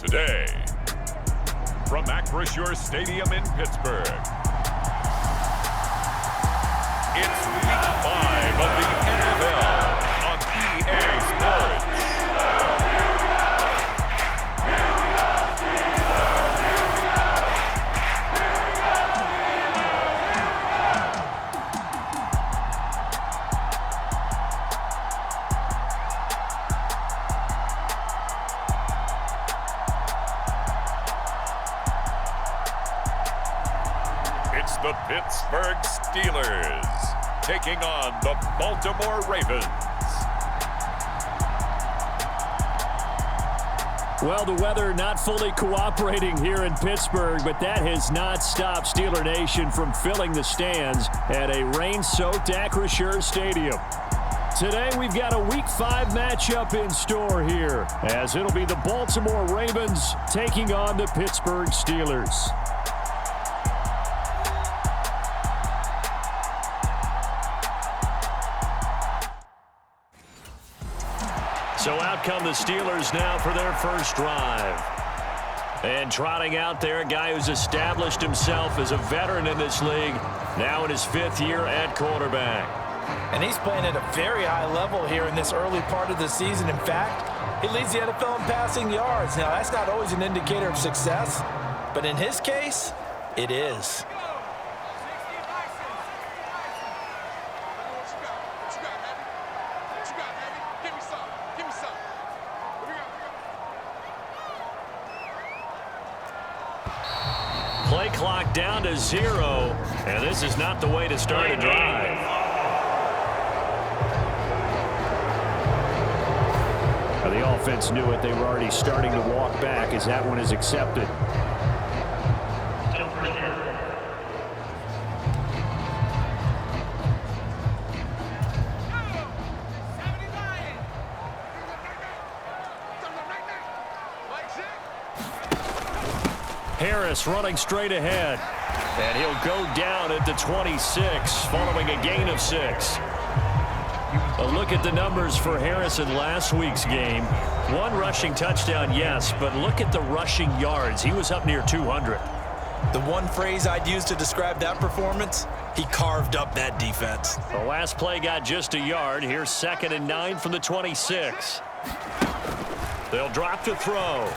today. From Acrisure Stadium in Pittsburgh, it's Week 5 of the NFL on EA Sports. It's the Pittsburgh Steelers taking on the Baltimore Ravens. Well, the weather not fully cooperating here in Pittsburgh, but that has not stopped Steeler Nation from filling the stands at a rain-soaked Acrisure Stadium. Today, we've got a Week 5 matchup in store here, as it'll be the Baltimore Ravens taking on the Pittsburgh Steelers. So out come the Steelers now for their first drive. And trotting out there, a guy who's established himself as a veteran in this league, now in his 5th year at quarterback. And he's playing at a very high level here in this early part of the season. In fact, he leads the NFL in passing yards. Now, that's not always an indicator of success, but in his case, it is. Play clock down to 0, and this is not the way to start a drive. Now, the offense knew it. They were already starting to walk back as that one is accepted. Harris running straight ahead. And he'll go down at the 26 following a gain of 6. A look at the numbers for Harris in last week's game. 1 rushing touchdown, yes, but look at the rushing yards. He was up near 200. The one phrase I'd use to describe that performance, he carved up that defense. The last play got just a yard. Here's 2nd and 9 from the 26. They'll drop to throw.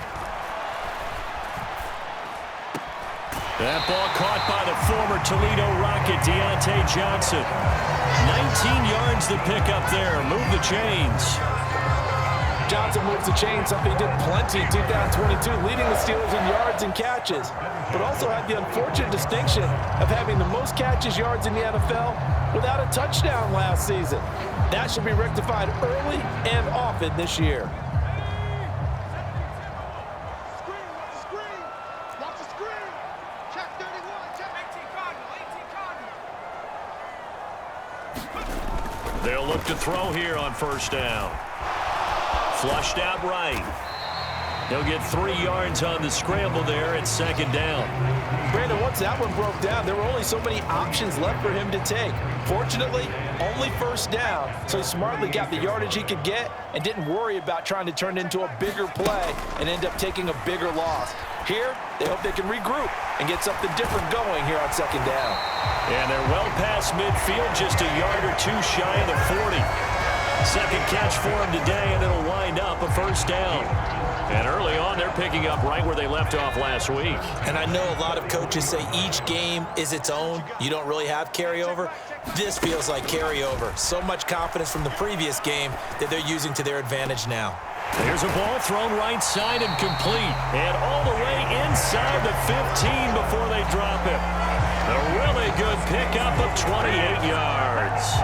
That ball caught by the former Toledo Rocket, Deontay Johnson. 19 yards to pick up there. Move the chains. Johnson moves the chains, something he did plenty in 2022, leading the Steelers in yards and catches, but also had the unfortunate distinction of having the most catches yards in the NFL without a touchdown last season. That should be rectified early and often this year. They'll look to throw here on first down. Flushed out right. He'll get 3 yards on the scramble there at 2nd down. Brandon, once that one broke down, there were only so many options left for him to take. Fortunately, only first down, so he smartly got the yardage he could get and didn't worry about trying to turn it into a bigger play and end up taking a bigger loss. Here, they hope they can regroup and get something different going here on 2nd down. And they're well past midfield, just a yard or 2 shy of the 40. Second catch for him today, and it'll wind up a first down. And early on, they're picking up right where they left off last week. And I know a lot of coaches say each game is its own. You don't really have carryover. This feels like carryover. So much confidence from the previous game that they're using to their advantage now. There's a ball thrown right side and complete. And all the way inside the 15 before they drop it. A really good pickup of 28 yards.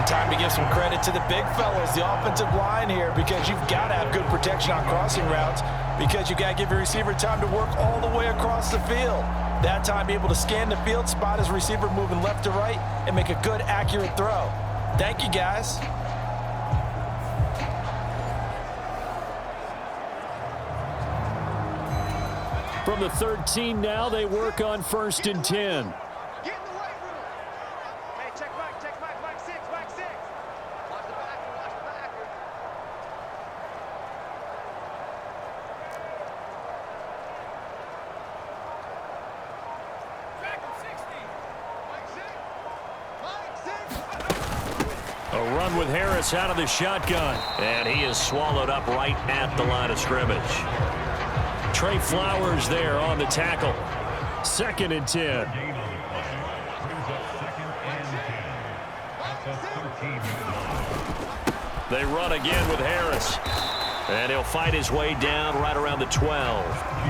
Time to give some credit to the big fellas, the offensive line here, because you've got to have good protection on crossing routes, because you got to give your receiver time to work all the way across the field. That time, be able to scan the field, spot his receiver moving left to right, and make a good, accurate throw. Thank you, guys. From the 13 now, they work on 1st and 10. run with Harris out of the shotgun. And he is swallowed up right at the line of scrimmage. Trey Flowers there on the tackle. 2nd and 10. They run again with Harris. And he'll fight his way down right around the 12.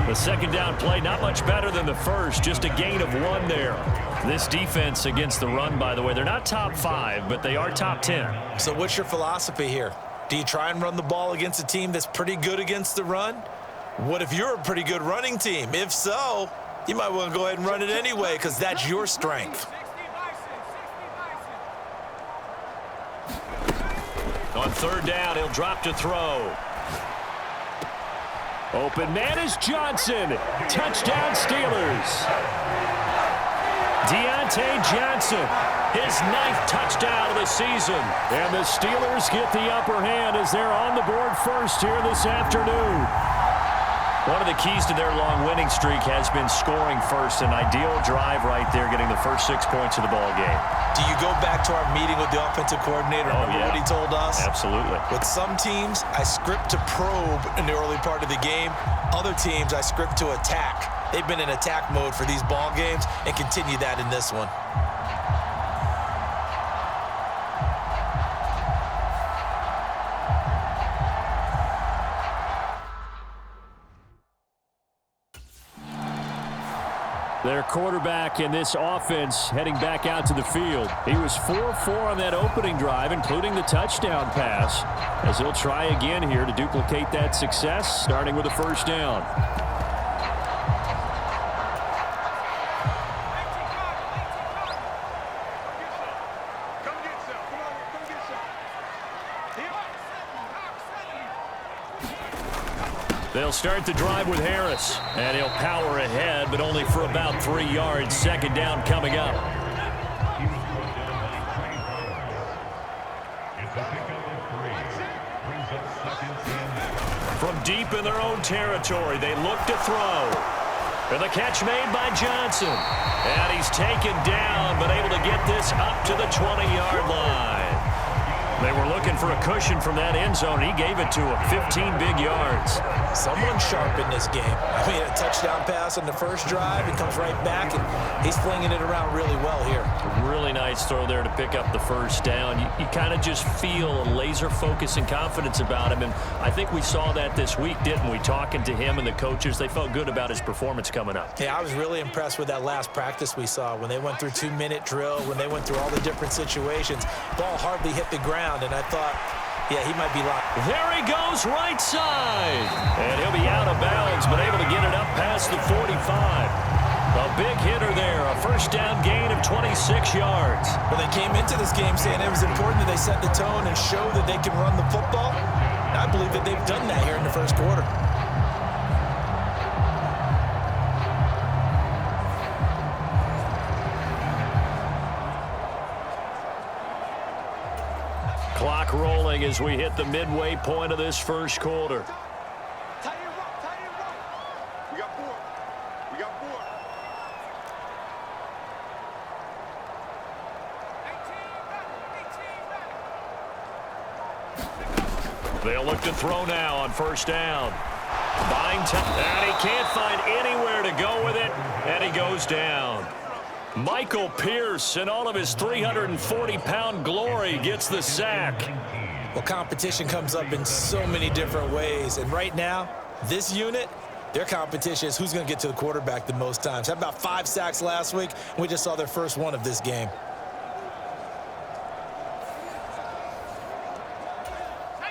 The 2nd down play, not much better than the first, just a gain of 1 there. This defense against the run, by the way, they're not top 5, but they are top 10. So what's your philosophy here? Do you try and run the ball against a team that's pretty good against the run? What if you're a pretty good running team? If so, you might want to go ahead and run it anyway because that's your strength. On 3rd down, he'll drop to throw. Open man is Johnson. Touchdown Steelers. Deontay Johnson, his 9th touchdown of the season. And the Steelers get the upper hand as they're on the board first here this afternoon. One of the keys to their long winning streak has been scoring first. An ideal drive right there, getting the first 6 points of the ball game. Do you go back to our meeting with the offensive coordinator? Remember what he told us? Absolutely. With some teams, I script to probe in the early part of the game. Other teams, I script to attack. They've been in attack mode for these ball games and continue that in this one. Their quarterback in this offense heading back out to the field. He was 4-4 on that opening drive, including the touchdown pass, as he'll try again here to duplicate that success, starting with a 1st down. They'll start the drive with Harris, and he'll power ahead, but only for about 3 yards. 2nd down coming up. From deep in their own territory, they look to throw. And the catch made by Johnson. And he's taken down, but able to get this up to the 20-yard line. They were looking for a cushion from that end zone. He gave it to him. 15 big yards. Someone sharp in this game. I mean, a touchdown pass on the first drive. He comes right back, and he's flinging it around really well here. Really nice throw there to pick up the 1st down. You kind of just feel a laser focus and confidence about him, and I think we saw that this week, didn't we? Talking to him and the coaches, they felt good about his performance coming up. Yeah, I was really impressed with that last practice we saw when they went through 2-minute drill, when they went through all the different situations. Ball hardly hit the ground, and I thought, yeah, he might be locked. There he goes, right side. And he'll be out of bounds, but able to get it up past the 45. A big hitter there, a 1st down gain of 26 yards. Well, they came into this game saying it was important that they set the tone and show that they can run the football. And I believe that they've done that here in the 1st quarter. Clock rolling as we hit the midway point of this 1st quarter. We got 4. We got 4. They'll look to throw now on 1st down. Buying time, and he can't find anywhere to go with it, and he goes down. Michael Pierce, in all of his 340-pound glory, gets the sack. Well, competition comes up in so many different ways. And right now, this unit, their competition is who's going to get to the quarterback the most times. Had about 5 sacks last week. We just saw their first one of this game.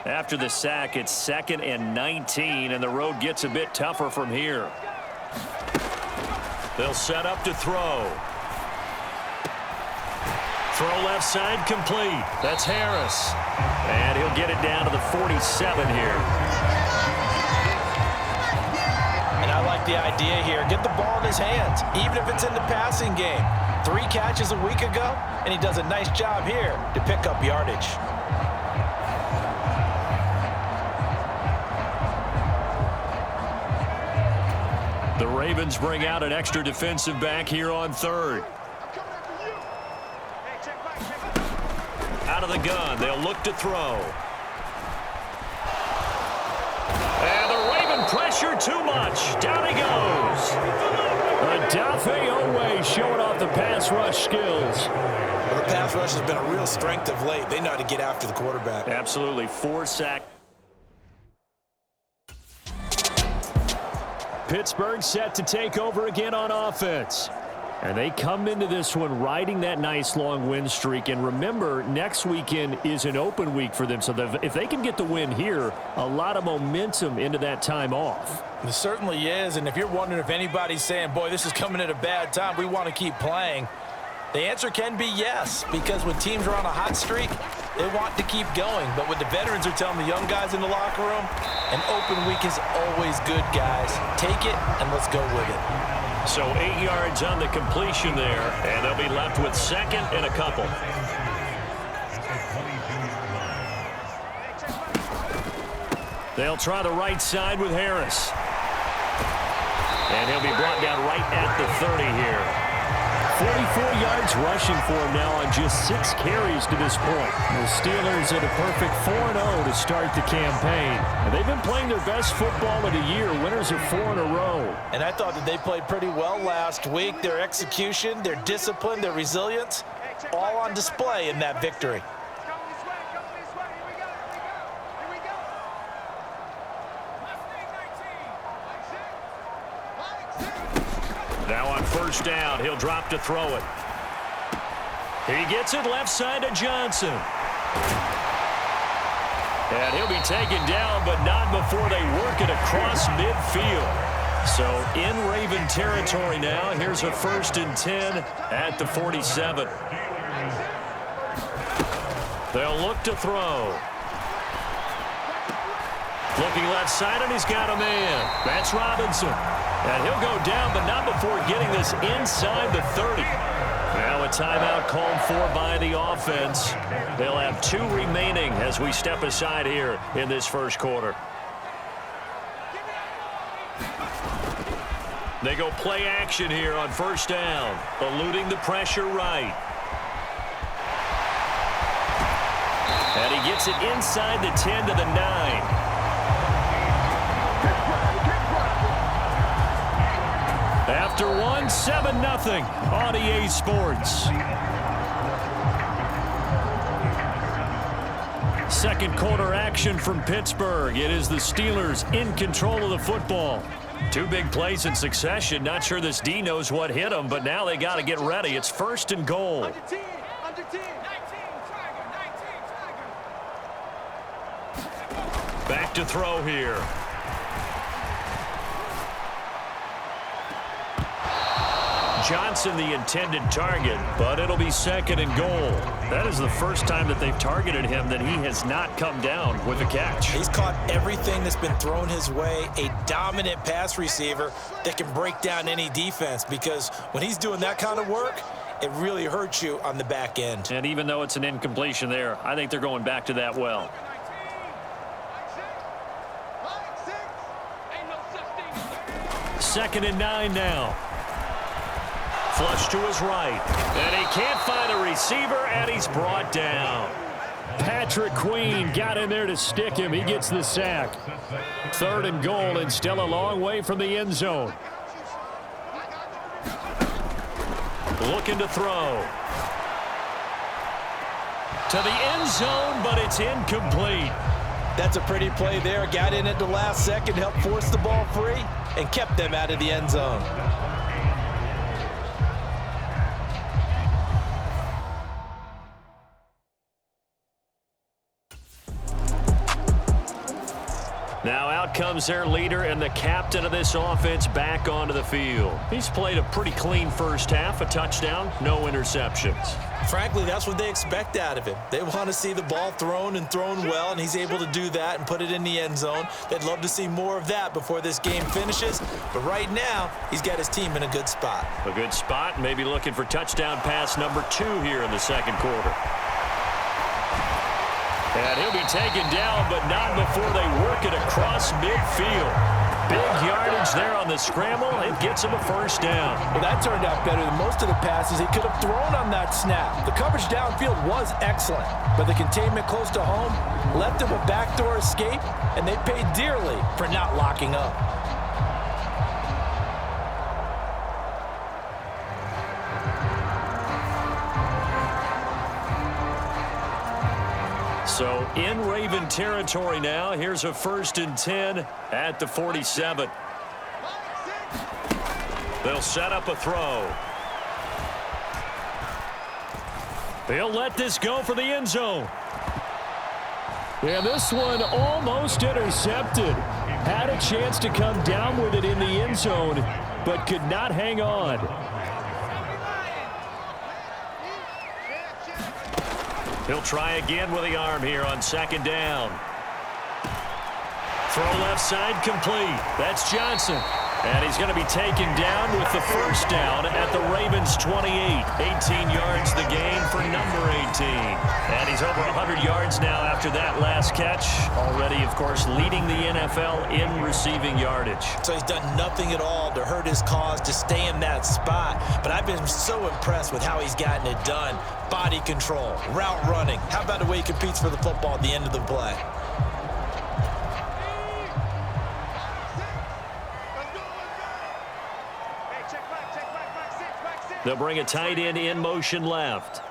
After the sack, it's 2nd and 19, and the road gets a bit tougher from here. They'll set up to throw. Throw left side complete. That's Harris. And he'll get it down to the 47 here. And I like the idea here. Get the ball in his hands, even if it's in the passing game. 3 catches a week ago, and he does a nice job here to pick up yardage. The Ravens bring out an extra defensive back here on 3rd. Out out of the gun. They'll look to throw. And the Raven pressure too much. Down he goes. Adafe Owe showing off the pass rush skills. Well, the pass rush has been a real strength of late. They know how to get after the quarterback. Absolutely. 4 sacks. Pittsburgh set to take over again on offense. And they come into this one riding that nice long win streak. And remember, next weekend is an open week for them. So if they can get the win here, a lot of momentum into that time off. It certainly is. And if you're wondering if anybody's saying, boy, this is coming at a bad time, we want to keep playing, the answer can be yes. Because when teams are on a hot streak, they want to keep going. But what the veterans are telling the young guys in the locker room, an open week is always good, guys. Take it and let's go with it. So 8 yards on the completion there, and they'll be left with second and a couple. They'll try the right side with Harris. And he'll be brought down right at the 30 here. 44 yards rushing for him now on just 6 carries to this point. The Steelers at a perfect 4-0 to start the campaign. And they've been playing their best football of the year. Winners of 4 in a row. And I thought that they played pretty well last week. Their execution, their discipline, their resilience, all on display in that victory. Now on first down, he'll drop to throw it. He gets it left side to Johnson. And he'll be taken down, but not before they work it across midfield. So in Raven territory now, here's a 1st and 10 at the 47. They'll look to throw. Looking left side, and he's got a man. That's Robinson. And he'll go down, but not before getting this inside the 30. Now a timeout called for by the offense. They'll have 2 remaining as we step aside here in this first quarter. They go play action here on first down, eluding the pressure right. And he gets it inside the 10 to the 9. After 1, 7-0 on EA Sports. Second quarter action from Pittsburgh. It is the Steelers in control of the football. 2 big plays in succession. Not sure this D knows what hit them, but now they got to get ready. It's 1st and goal. Back to throw here. Johnson the intended target, but it'll be 2nd and goal. That is the first time that they've targeted him that he has not come down with a catch. He's caught everything that's been thrown his way. A dominant pass receiver that can break down any defense, because when he's doing that kind of work, it really hurts you on the back end. And even though it's an incompletion there, I think they're going back to that well. 2nd and 9 now. Flush to his right. And he can't find a receiver, and he's brought down. Patrick Queen got in there to stick him. He gets the sack. 3rd and goal, and still a long way from the end zone. Looking to throw. To the end zone, but it's incomplete. That's a pretty play there. Got in at the last second, helped force the ball free, and kept them out of the end zone. Now out comes their leader and the captain of this offense back onto the field. He's played a pretty clean first half, a touchdown, no interceptions. Frankly, that's what they expect out of him. They want to see the ball thrown and thrown well, and he's able to do that and put it in the end zone. They'd love to see more of that before this game finishes, but right now, he's got his team in a good spot. A good spot, maybe looking for touchdown pass number 2 here in the second quarter. And he'll be taken down, but not before they work it across midfield. Big yardage there on the scramble. It gets him a first down. Well, that turned out better than most of the passes he could have thrown on that snap. The coverage downfield was excellent, but the containment close to home left him a backdoor escape, and they paid dearly for not locking up. So in Raven territory now, here's a 1st and 10 at the 47. They'll set up a throw. They'll let this go for the end zone. And this one almost intercepted. Had a chance to come down with it in the end zone, but could not hang on. He'll try again with the arm here on 2nd down. Throw left side complete. That's Johnson. And he's going to be taken down with the first down at the Ravens' 28. 18 yards the gain for number 18. And he's over 100 yards now after that last catch. Already, of course, leading the NFL in receiving yardage. So he's done nothing at all to hurt his cause, to stay in that spot. But I've been so impressed with how he's gotten it done. Body control, route running. How about the way he competes for the football at the end of the play? They'll bring a tight end in motion left.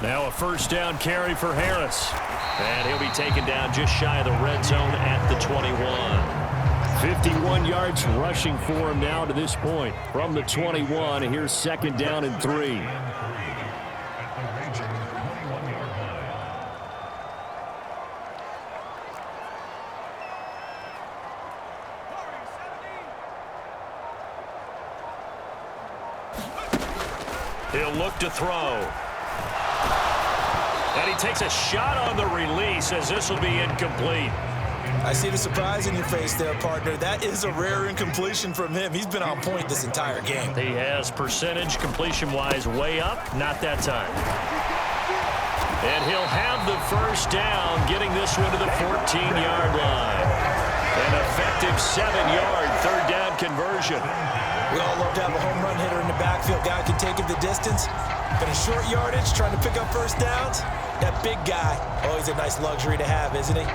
Now a first down carry for Harris. And he'll be taken down just shy of the red zone at the 21. 51 yards rushing for him now to this point. From the 21, here's 2nd down and 3. He'll look to throw. And he takes a shot on the release as this will be incomplete. I see the surprise in your face there, partner. That is a rare incompletion from him. He's been on point this entire game. He has percentage completion-wise way up. Not that time. And he'll have the first down, getting this one to the 14-yard line. An effective 7-yard third down conversion. We all love to have a home run hitter in the backfield. Guy can take it the distance. But in short yardage, trying to pick up first downs, that big guy, always a nice luxury to have, isn't he?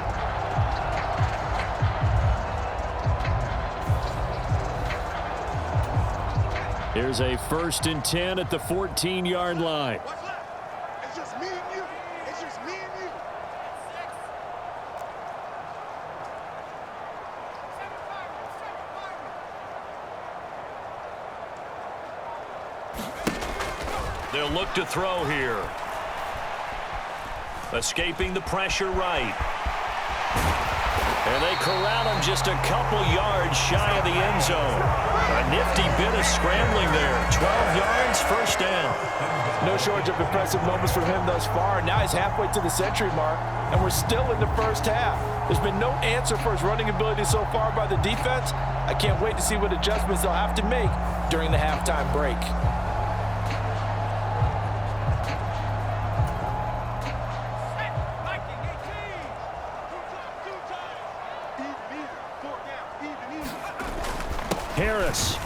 Here's a 1st and 10 at the 14-yard line. It's just me and you. It's just me and you. They'll look to throw here. Escaping the pressure right. And they corral him just a couple yards shy of the end zone. A nifty bit of scrambling there. 12 yards, first down. No shortage of impressive moments from him thus far. Now he's halfway to the century mark, and we're still in the first half. There's been no answer for his running ability so far by the defense. I can't wait to see what adjustments they'll have to make during the halftime break. Harris.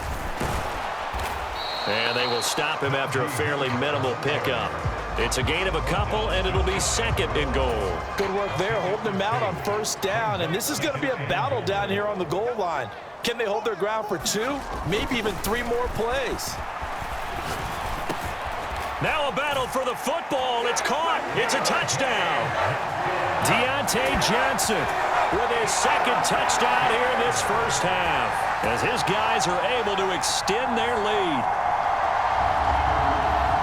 And they will stop him after a fairly minimal pickup. It's a gain of a couple, and it'll be 2nd and goal. Good work there, holding him out on first down, and this is going to be a battle down here on the goal line. Can they hold their ground for 2, maybe even 3 more plays? Now a battle for the football. It's caught. It's a touchdown. Deontay Johnson with his 2nd touchdown here in this first half, as his guys are able to extend their lead.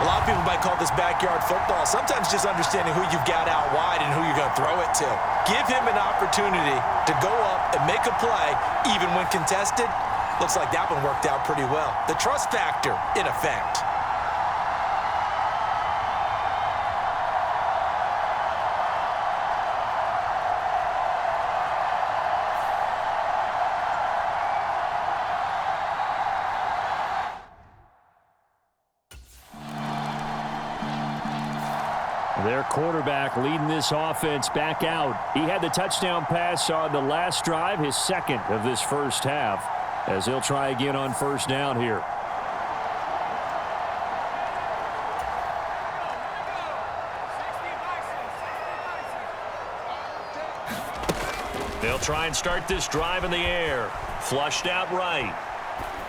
A lot of people might call this backyard football. Sometimes just understanding who you've got out wide and who you're going to throw it to. Give him an opportunity to go up and make a play, even when contested. Looks like that one worked out pretty well. The trust factor in effect. Their quarterback leading this offense back out. He had the touchdown pass on the last drive, his second of this first half, as he'll try again on first down here. They'll try and start this drive in the air. Flushed out right.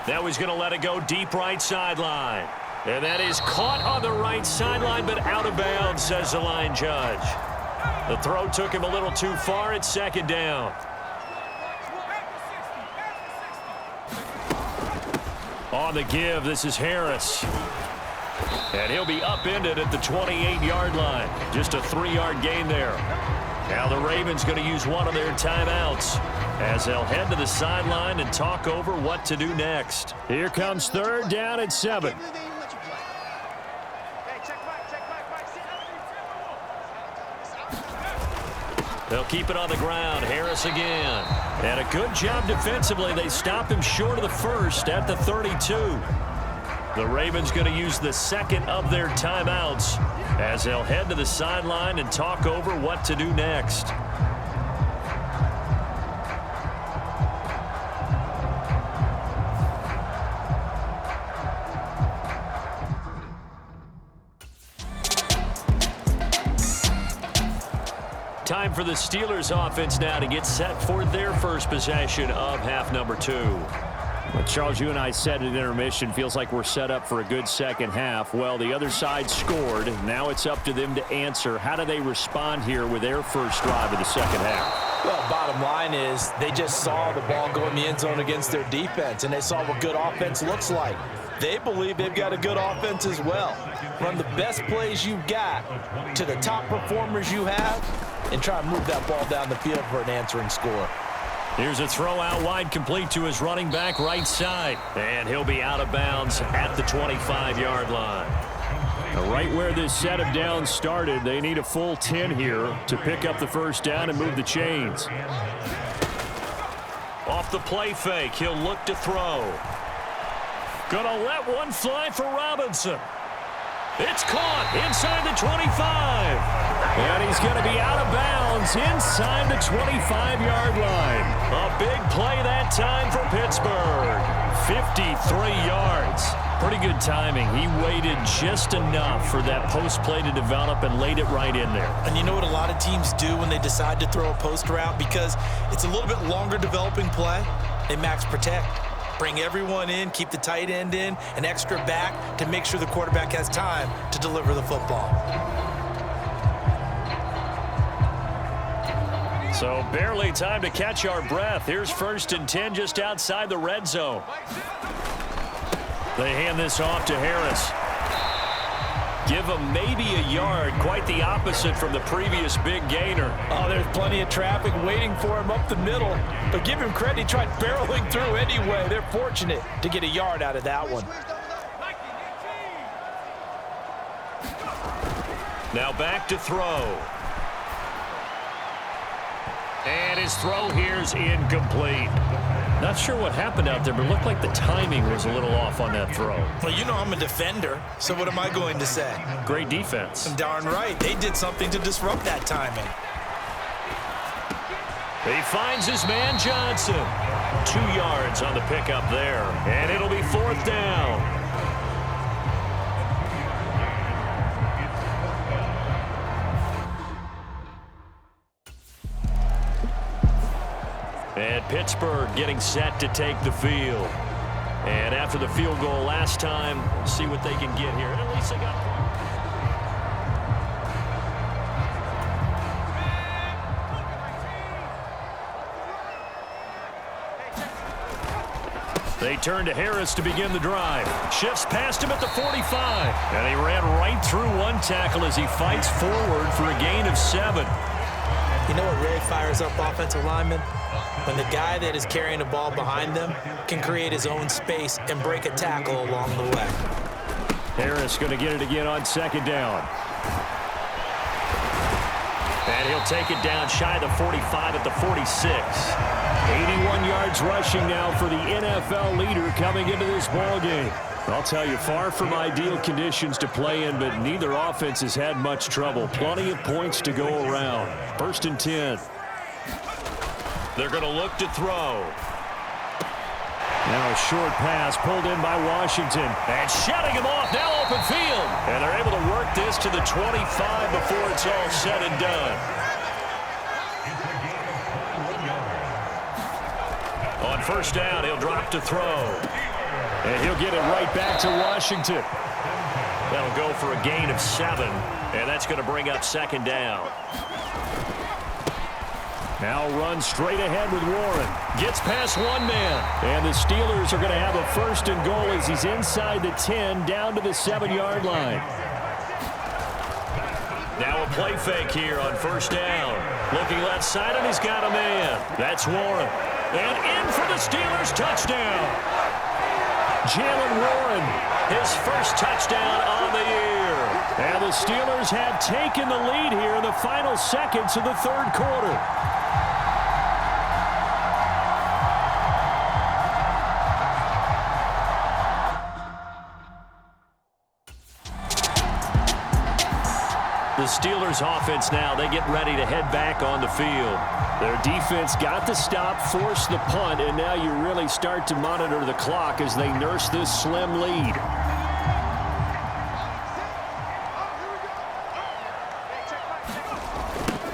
Now he's going to let it go deep right sideline. And that is caught on the right sideline, but out of bounds, says the line judge. The throw took him a little too far at second down. On the give, this is Harris. And he'll be upended at the 28-yard line. Just a 3-yard gain there. Now the Ravens going to use one of their timeouts as they'll head to the sideline and talk over what to do next. Here comes third down at 7. They'll keep it on the ground. Harris again. And a good job defensively. They stop him short of the first at the 32. The Ravens going to use the second of their timeouts as they'll head to the sideline and talk over what to do next. Time for the Steelers offense now to get set for their first possession of half number 2. Well, Charles, you and I said at intermission, feels like we're set up for a good second half. Well, the other side scored. Now it's up to them to answer. How do they respond here with their first drive of the second half? Well, bottom line is they just saw the ball go in the end zone against their defense, and they saw what good offense looks like. They believe they've got a good offense as well. Run the best plays you've got to the top performers you have and try and move that ball down the field for an answering score. Here's a throw out wide, complete to his running back right side. And he'll be out of bounds at the 25-yard line. Right where this set of downs started, they need a full 10 here to pick up the first down and move the chains. Off the play fake, he'll look to throw. Gonna let one fly for Robinson. It's caught inside the 25. And he's going to be out of bounds inside the 25-yard line. A big play that time for Pittsburgh. 53 yards. Pretty good timing. He waited just enough for that post play to develop and laid it right in there. And you know what a lot of teams do when they decide to throw a post route? Because it's a little bit longer developing play, they max protect. Bring everyone in, keep the tight end in, an extra back to make sure the quarterback has time to deliver the football. So barely time to catch our breath. Here's 1st and 10 just outside the red zone. They hand this off to Harris. Give him maybe a yard, quite the opposite from the previous big gainer. Oh, there's plenty of traffic waiting for him up the middle. But give him credit, he tried barreling through anyway. They're fortunate to get a yard out of that one. Now back to throw. And his throw here is incomplete. Not sure what happened out there, but it looked like the timing was a little off on that throw. Well, you know I'm a defender, so what am I going to say? Great defense. I'm darn right. They did something to disrupt that timing. He finds his man Johnson. 2 yards on the pickup there, and it'll be 4th down. And Pittsburgh getting set to take the field. And after the field goal last time, see what they can get here. And at least they got They turn to Harris to begin the drive. Shifts past him at the 45. And he ran right through one tackle as he fights forward for a gain of 7. You know what really fires up offensive linemen? When the guy that is carrying the ball behind them can create his own space and break a tackle along the way. Harris going to get it again on 2nd down. And he'll take it down shy of the 45 at the 46. 81 yards rushing now for the NFL leader coming into this ball game. I'll tell you, far from ideal conditions to play in, but neither offense has had much trouble. Plenty of points to go around. 1st and 10. They're going to look to throw. Now a short pass pulled in by Washington. And shutting him off, now open field. And they're able to work this to the 25 before it's all said and done. On 1st down, he'll drop to throw. And he'll get it right back to Washington. That'll go for a gain of 7. And that's going to bring up 2nd down. Now runs straight ahead with Warren. Gets past one man. And the Steelers are going to have a 1st and goal as he's inside the 10 down to the 7-yard line. Now a play fake here on 1st down. Looking left side, and he's got a man. That's Warren. And in for the Steelers touchdown. Jalen Warren, his 1st touchdown on the year. And the Steelers have taken the lead here in the final seconds of the 3rd quarter. The Steelers offense now, they get ready to head back on the field. Their defense got the stop, forced the punt, and now you really start to monitor the clock as they nurse this slim lead.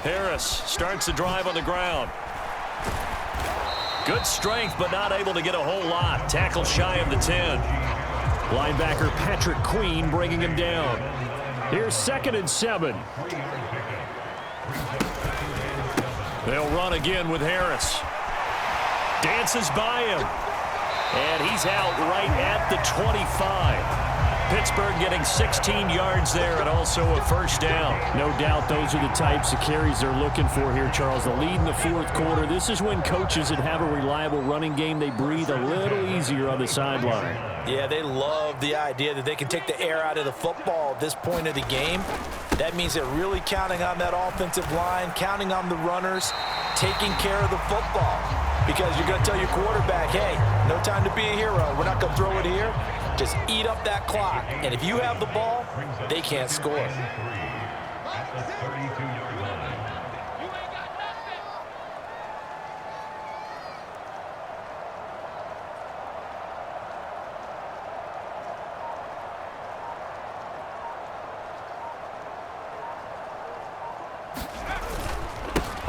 Harris starts the drive on the ground. Good strength, but not able to get a whole lot. Tackle shy of the 10. Linebacker Patrick Queen bringing him down. Here's 2nd and 7. They'll run again with Harris. Dances by him. And he's out right at the 25. Pittsburgh getting 16 yards there and also a 1st down. No doubt those are the types of carries they're looking for here, Charles. The lead in the 4th quarter. This is when coaches that have a reliable running game, they breathe a little easier on the sideline. Yeah, they love the idea that they can take the air out of the football at this point of the game. That means they're really counting on that offensive line, counting on the runners, taking care of the football. Because you're going to tell your quarterback, hey, no time to be a hero. We're not going to throw it here. Just eat up that clock. And if you have the ball, they can't score.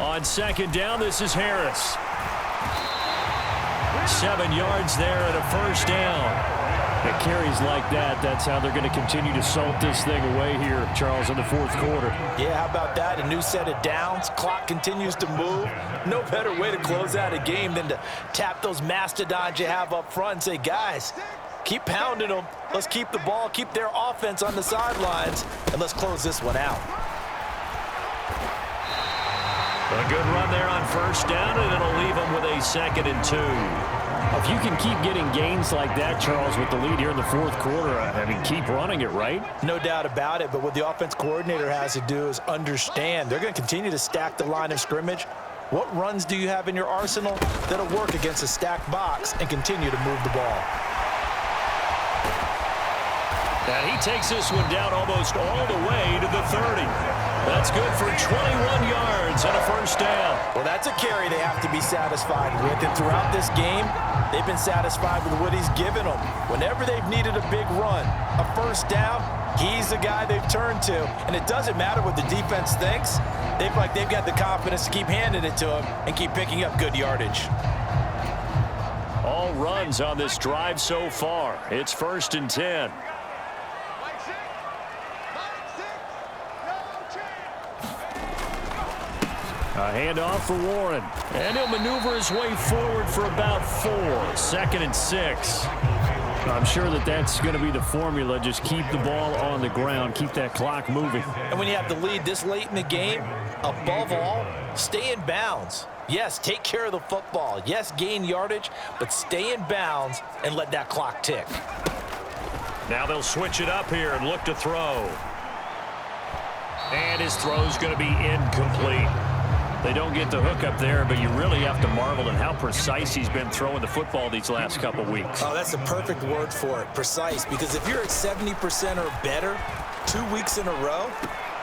On 2nd down, this is Harris. 7 yards there and a 1st down. It carries like that. That's how they're going to continue to salt this thing away here, Charles, in the 4th quarter. Yeah, how about that? A new set of downs. Clock continues to move. No better way to close out a game than to tap those mastodons you have up front and say, guys, keep pounding them. Let's keep the ball, keep their offense on the sidelines, and let's close this one out. A good run there on 1st down, and it'll leave them with a 2nd and 2. If you can keep getting gains like that, Charles, with the lead here in the 4th quarter, I mean, keep running it, right? No doubt about it, but what the offense coordinator has to do is understand they're going to continue to stack the line of scrimmage. What runs do you have in your arsenal that'll work against a stacked box and continue to move the ball? And he takes this one down almost all the way to the 30. That's good for 21 yards and a 1st down. Well, that's a carry they have to be satisfied with. And throughout this game, they've been satisfied with what he's given them. Whenever they've needed a big run, a 1st down, he's the guy they've turned to. And it doesn't matter what the defense thinks. They've got the confidence to keep handing it to him and keep picking up good yardage. All runs on this drive so far. It's 1st and 10. A handoff for Warren. And he'll maneuver his way forward for about 4. 2nd and 6. I'm sure that's going to be the formula. Just keep the ball on the ground. Keep that clock moving. And when you have the lead this late in the game, above all, stay in bounds. Yes, take care of the football. Yes, gain yardage, but stay in bounds and let that clock tick. Now they'll switch it up here and look to throw. And his throw's going to be incomplete. They don't get the hook up there, but you really have to marvel at how precise he's been throwing the football these last couple weeks. Oh, that's the perfect word for it, precise. Because if you're at 70% or better 2 weeks in a row,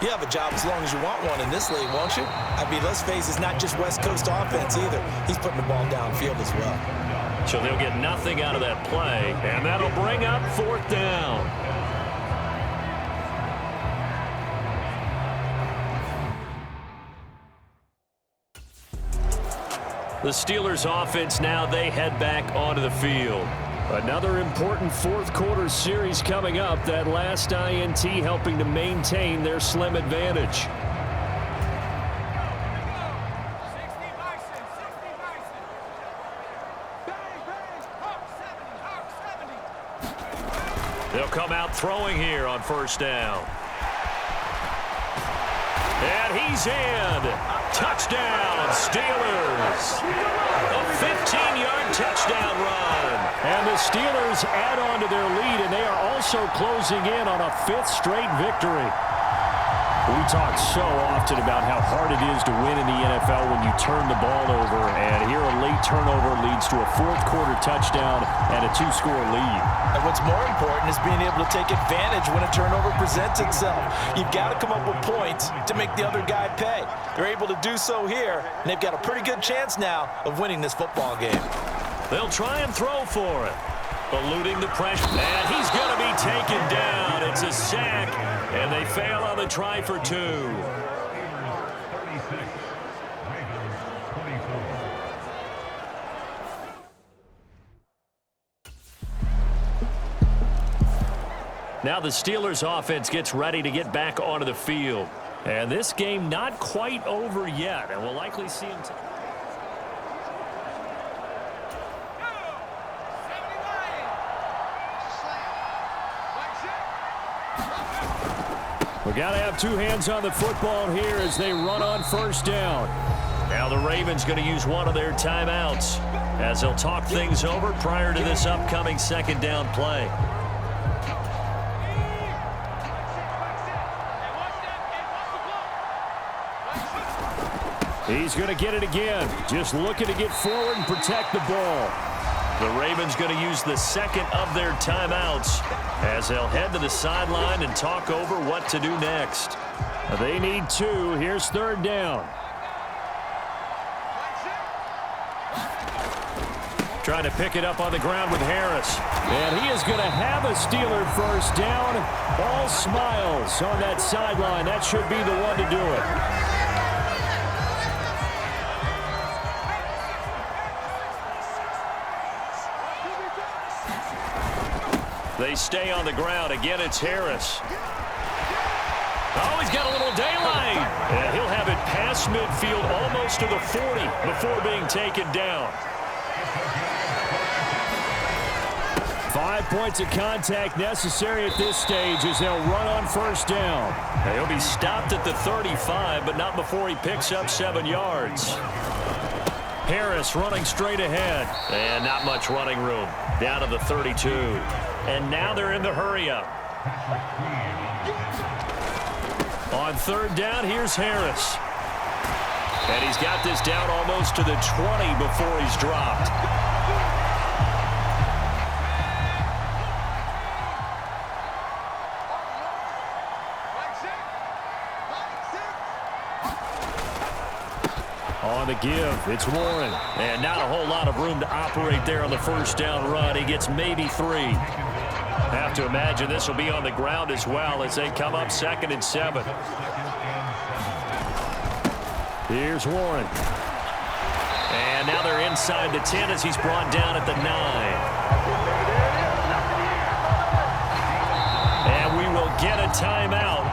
you have a job as long as you want one in this league, won't you? I mean, let's face it, it's not just West Coast offense either. He's putting the ball downfield as well. So they'll get nothing out of that play, and that'll bring up 4th down. The Steelers offense now, they head back onto the field. Another important fourth quarter series coming up. That last INT helping to maintain their slim advantage. They'll come out throwing here on 1st down. And he's in. Touchdown, Steelers. A 15-yard touchdown run. And the Steelers add on to their lead, and they are also closing in on a 5th straight victory. We talk so often about how hard it is to win in the NFL when you turn the ball over, and here a late turnover leads to a 4th quarter touchdown and a 2-score lead. And what's more important is being able to take advantage when a turnover presents itself. You've got to come up with points to make the other guy pay. They're able to do so here, and they've got a pretty good chance now of winning this football game. They'll try and throw for it. Eluding the pressure, and he's going to be taken down. It's a sack, and they fail on the try for 2. Now the Steelers offense gets ready to get back onto the field. And this game not quite over yet, and we'll likely see him. We got to have 2 hands on the football here as they run on 1st down. Now the Ravens going to use one of their timeouts as they'll talk things over prior to this upcoming 2nd down play. He's going to get it again. Just looking to get forward and protect the ball. The Ravens going to use the 2nd of their timeouts as they'll head to the sideline and talk over what to do next. They need 2. Here's 3rd down. Trying to pick it up on the ground with Harris. And he is going to have a Steeler 1st down. All smiles on that sideline. That should be the one to do it. They stay on the ground. Again, it's Harris. Oh, he's got a little daylight. And he'll have it past midfield almost to the 40 before being taken down. 5 points of contact necessary at this stage as they'll run on 1st down. He'll be stopped at the 35, but not before he picks up 7 yards. Harris running straight ahead. And not much running room. Down to the 32. And now they're in the hurry-up. On 3rd down, here's Harris. And he's got this down almost to the 20 before he's dropped. On the give, it's Warren. And not a whole lot of room to operate there on the 1st down run. He gets maybe 3. Have to imagine this will be on the ground as well as they come up 2nd and 7. Here's Warren. And now they're inside the 10 as he's brought down at the 9. And we will get a timeout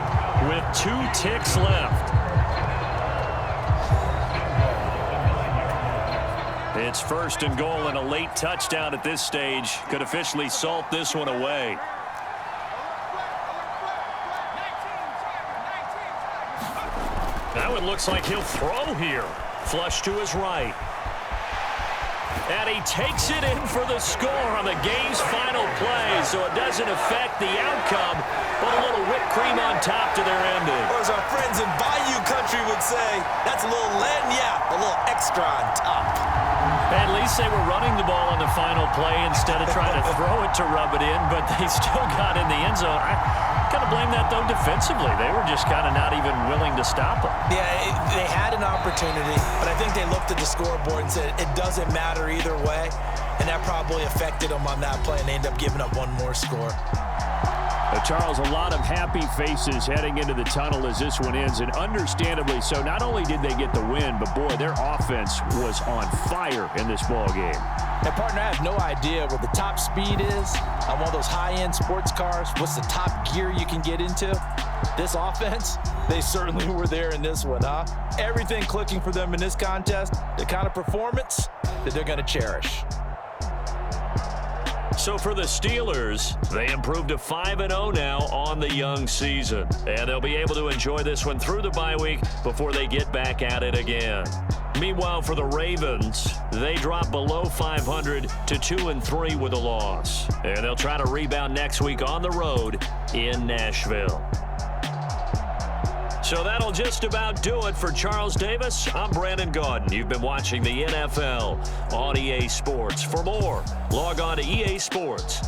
with 2 ticks left. It's 1st and goal, and a late touchdown at this stage could officially salt this one away. Now it looks like he'll throw here. Flush to his right. And he takes it in for the score on the game's final play, so it doesn't affect the outcome, but a little whipped cream on top to their ending. Or as our friends in Bayou Country would say, that's a little lagniappe, a little extra on top. At least they were running the ball on the final play instead of trying to throw it to rub it in, but they still got in the end zone. I kind of blame that, though, defensively. They were just kind of not even willing to stop them. Yeah, they had an opportunity, but I think they looked at the scoreboard and said it doesn't matter either way, and that probably affected them on that play, and they ended up giving up one more score. Charles, a lot of happy faces heading into the tunnel as this one ends, and understandably so. Not only did they get the win, but, boy, their offense was on fire in this ball game. And, partner, I have no idea what the top speed is on one of those high-end sports cars. What's the top gear you can get into? This offense, they certainly were there in this one, huh? Everything clicking for them in this contest, the kind of performance that they're going to cherish. So for the Steelers, they improved to 5-0 now on the young season. And they'll be able to enjoy this one through the bye week before they get back at it again. Meanwhile, for the Ravens, they drop below 500 to 2-3 with a loss. And they'll try to rebound next week on the road in Nashville. So that'll just about do it for Charles Davis. I'm Brandon Gaudin. You've been watching the NFL on EA Sports. For more, log on to EA Sports.